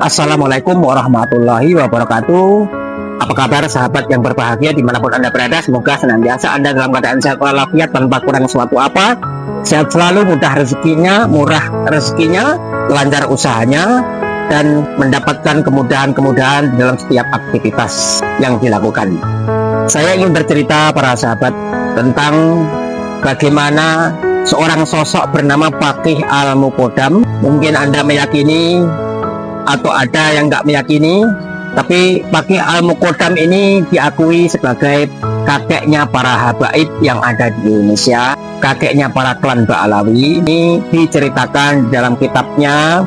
Assalamualaikum warahmatullahi wabarakatuh. Apa kabar sahabat yang berbahagia dimanapun Anda berada? Semoga senantiasa Anda dalam keadaan sehat walafiat tanpa kurang suatu apa. Sehat selalu, mudah rezekinya, murah rezekinya, lancar usahanya, dan mendapatkan kemudahan-kemudahan dalam setiap aktivitas yang dilakukan. Saya ingin bercerita para sahabat tentang bagaimana seorang sosok bernama Faqih Al-Muqaddam. Mungkin Anda meyakini atau ada yang nggak meyakini, tapi Faqih Al-Muqaddam ini diakui sebagai kakeknya para habaib yang ada di Indonesia, kakeknya para klan Ba'alawi. Ini diceritakan dalam kitabnya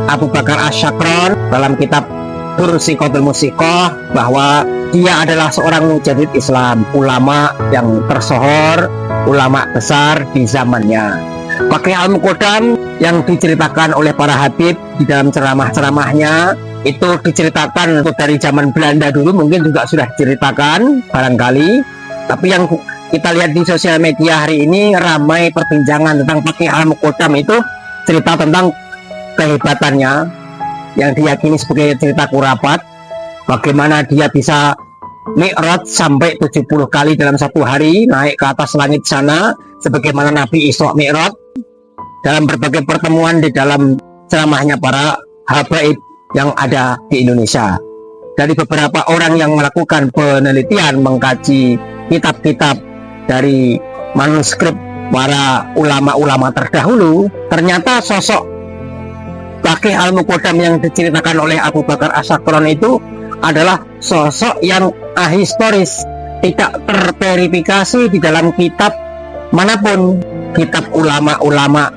Abu Bakar Asyakron, dalam kitab Bursiqatul Musiqah, bahwa dia adalah seorang mujahid Islam, ulama yang tersohor, ulama besar di zamannya. Faqih Al-Muqaddam yang diceritakan oleh para habib di dalam ceramah-ceramahnya itu diceritakan dari zaman Belanda dulu, mungkin juga sudah diceritakan barangkali, tapi yang kita lihat di sosial media hari ini ramai perbincangan tentang Faqih Al-Muqaddam. Itu cerita tentang kehebatannya yang diyakini sebagai cerita kurapat, bagaimana dia bisa Mi'raj sampai 70 kali dalam satu hari, naik ke atas langit sana sebagaimana Nabi Isra Mi'raj. Dalam berbagai pertemuan di dalam ceramahnya para habaib yang ada di Indonesia, dari beberapa orang yang melakukan penelitian mengkaji kitab-kitab dari manuskrip para ulama-ulama terdahulu, ternyata sosok Faqih Al-Muqaddam yang diceritakan oleh Abu Bakar Asyakron itu adalah sosok yang ahistoris, tidak terverifikasi di dalam kitab manapun. Kitab ulama-ulama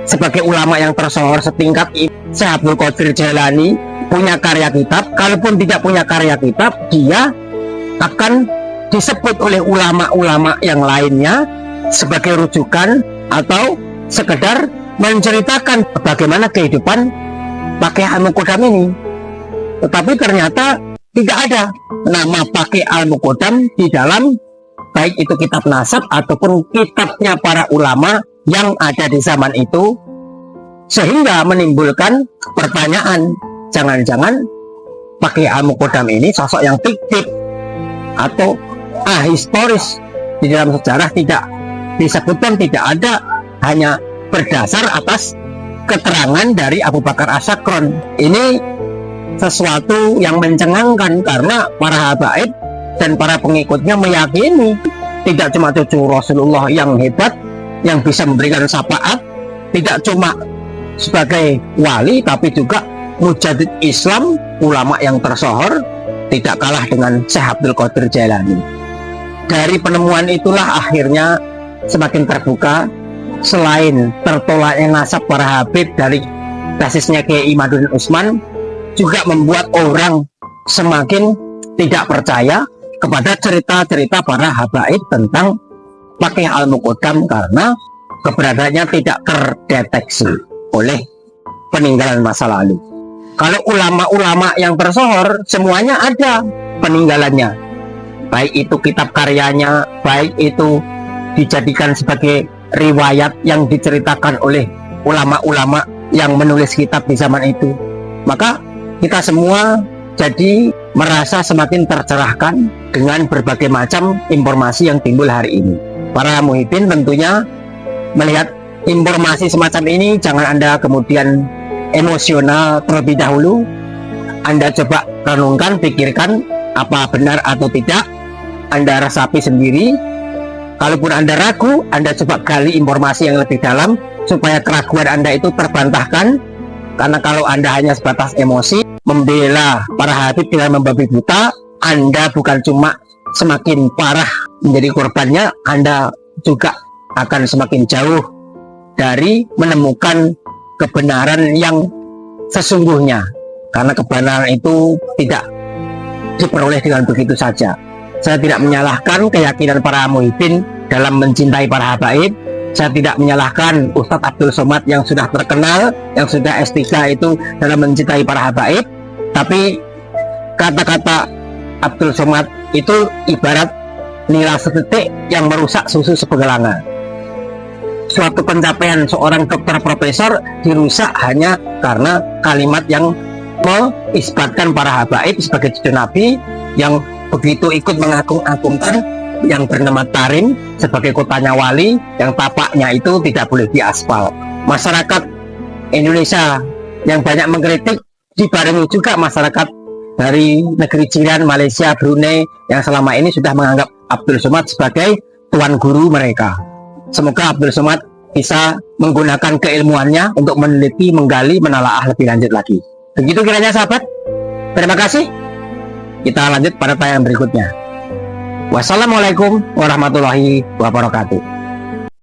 sebagai ulama yang tersohor setingkat Syekh Abdul Qadir Jailani punya karya kitab, kalaupun tidak punya karya kitab, dia akan disebut oleh ulama-ulama yang lainnya sebagai rujukan atau sekedar menceritakan bagaimana kehidupan Faqih Al-Muqaddam ini. Tetapi ternyata tidak ada nama Faqih Al-Muqaddam di dalam baik itu kitab nasab ataupun kitabnya para ulama yang ada di zaman itu, sehingga menimbulkan pertanyaan, jangan-jangan Faqih Al-Muqaddam ini sosok yang fiktif atau ahistoris, di dalam sejarah tidak disebutkan, tidak ada, hanya berdasar atas keterangan dari Abu Bakar Asyakron. Ini sesuatu yang mencengangkan karena para habaib dan para pengikutnya meyakini tidak cuma cucu Rasulullah yang hebat, yang bisa memberikan syafaat, tidak cuma sebagai wali, tapi juga mujahid Islam, ulama yang tersohor, tidak kalah dengan Syekh Abdul Qadir Jailani. Dari penemuan itulah akhirnya semakin terbuka, selain tertolaknya nasab para habib dari basisnya Kiai Imaduddin Utsman, juga membuat orang semakin tidak percaya kepada cerita-cerita para habaib tentang Faqih Al-Muqaddam karena keberadaannya tidak terdeteksi oleh peninggalan masa lalu. Kalau ulama-ulama yang tersohor semuanya ada peninggalannya, baik itu kitab karyanya, baik itu dijadikan sebagai riwayat yang diceritakan oleh ulama-ulama yang menulis kitab di zaman itu. Maka kita semua jadi merasa semakin tercerahkan dengan berbagai macam informasi yang timbul hari ini. Para muhibin tentunya melihat informasi semacam ini, jangan Anda kemudian emosional terlebih dahulu. Anda coba renungkan, pikirkan apa benar atau tidak, Anda resapi sendiri. Kalaupun Anda ragu, Anda coba gali informasi yang lebih dalam supaya keraguan Anda itu terbantahkan. Karena kalau Anda hanya sebatas emosi membela para habib dengan membabi buta, Anda bukan cuma semakin parah menjadi korbannya, Anda juga akan semakin jauh dari menemukan kebenaran yang sesungguhnya, karena kebenaran itu tidak diperoleh dengan begitu saja. Saya tidak menyalahkan keyakinan para muhibin dalam mencintai para habaib. Saya tidak menyalahkan Ustadz Abdul Somad yang sudah terkenal, yang sudah S3 itu dalam mencintai para habaib. Tapi kata-kata Abdul Somad itu ibarat nila sedetik yang merusak susu sebegelangan. Suatu pencapaian seorang dokter profesor dirusak hanya karena kalimat yang mengisbatkan para habaib sebagai cucu Nabi yang begitu ikut mengagung-agungkan yang bernama Tarim sebagai kotanya wali yang tapaknya itu tidak boleh diaspal. Masyarakat Indonesia yang banyak mengkritik dibarengi juga masyarakat dari negeri jiran Malaysia, Brunei yang selama ini sudah menganggap Abdul Somad sebagai tuan guru mereka. Semoga Abdul Somad bisa menggunakan keilmuannya untuk meneliti, menggali, menalaah lebih lanjut lagi. Begitu kiranya sahabat. Terima kasih. Kita lanjut pada tayangan berikutnya. Wassalamualaikum warahmatullahi wabarakatuh.